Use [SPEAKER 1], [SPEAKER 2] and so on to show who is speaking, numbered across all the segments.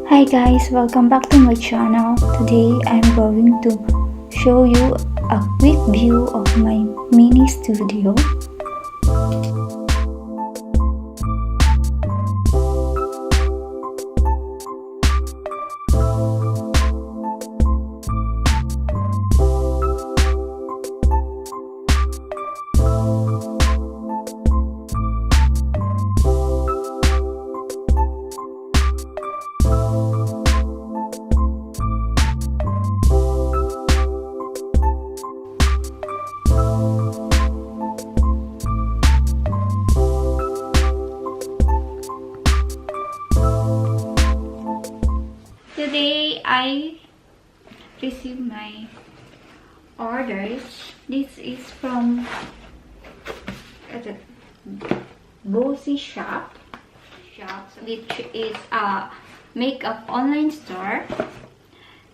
[SPEAKER 1] Hi guys, welcome back to my channel. Today I'm going to show you a quick view of my mini studio. Today I received my orders. This is from the Bossy Shop, which is a makeup online store.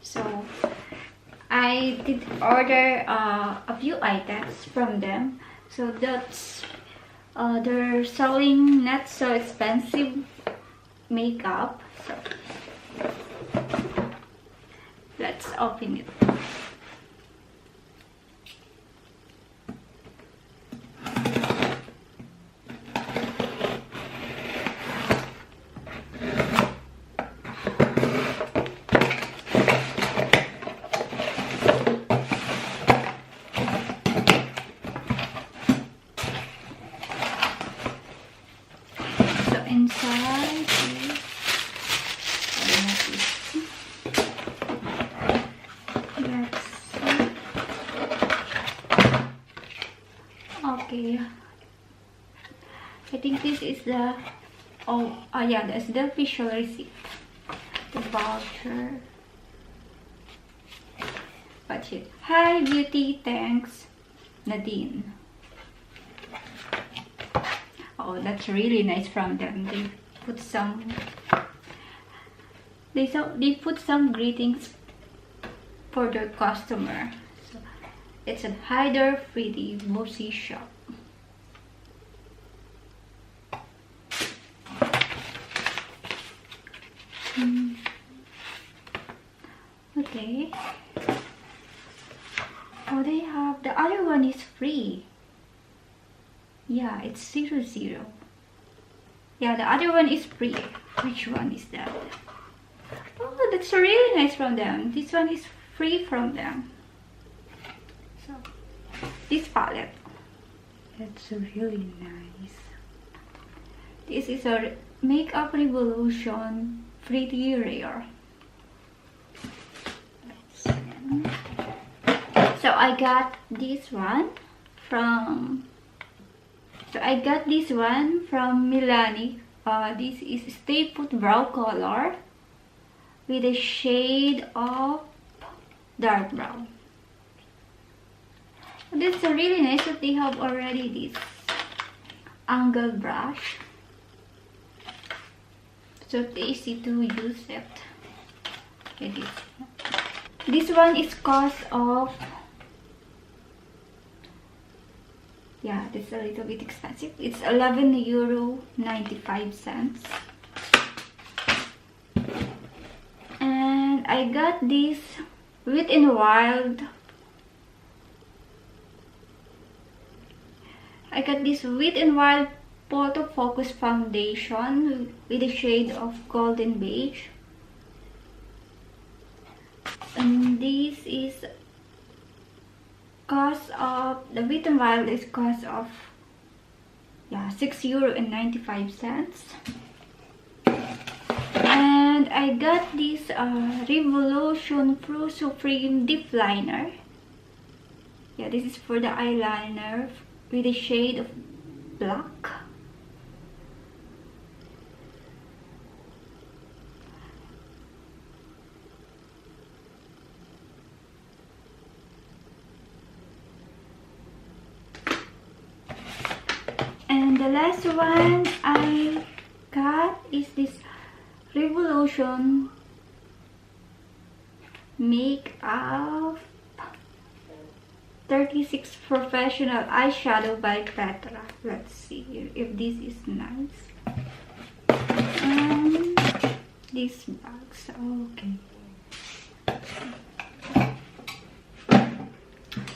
[SPEAKER 1] So I did order a few items from them. So that's they're selling not so expensive makeup. So let's open it. So inside is okay. I think this is the yeah, that's the official receipt. The voucher. Watch it. Hi beauty, thanks Nadine. Oh, that's really nice from them. They put some greetings for their customer. So it's a hider pretty Bossy Shop. Okay. Oh, they have the other one is free. Yeah, it's 00. Yeah, the other one is free. Which one is that? Oh, that's really nice from them. This one is free from them. So, this palette. That's really nice. This is a Makeup Revolution Pretty Rare. So I got this one from Milani. This is Stay Put Brow color with a shade of dark brown. This is really nice that they have already this angle brush. So it's easy to use it. Okay, this one is cost of, yeah, this is a little bit expensive. It's €11.95. And I got this Wet n Wild. I got this Wet n Wild Photo Focus Foundation with a shade of golden beige. And this is cost of the Wet n Wild is cost of, yeah, €6.95. And I got this Revolution Pro Supreme Deep Liner. Yeah, this is for the eyeliner with a shade of black. And the last one I got is this Revolution Makeup 36 Professional Eyeshadow by Petra. Let's see here if this is nice. these bags. Okay.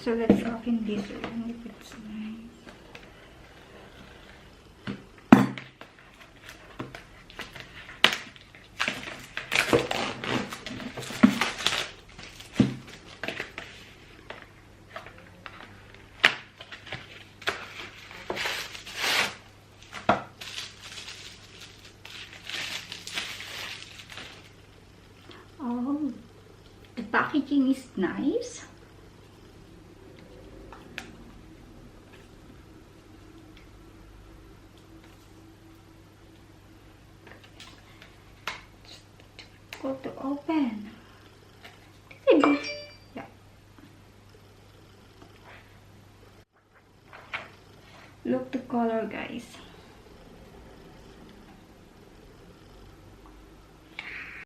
[SPEAKER 1] So let's open this one if it's nice. Oh, the packaging is nice. Go to open. Yeah. Look the color, guys.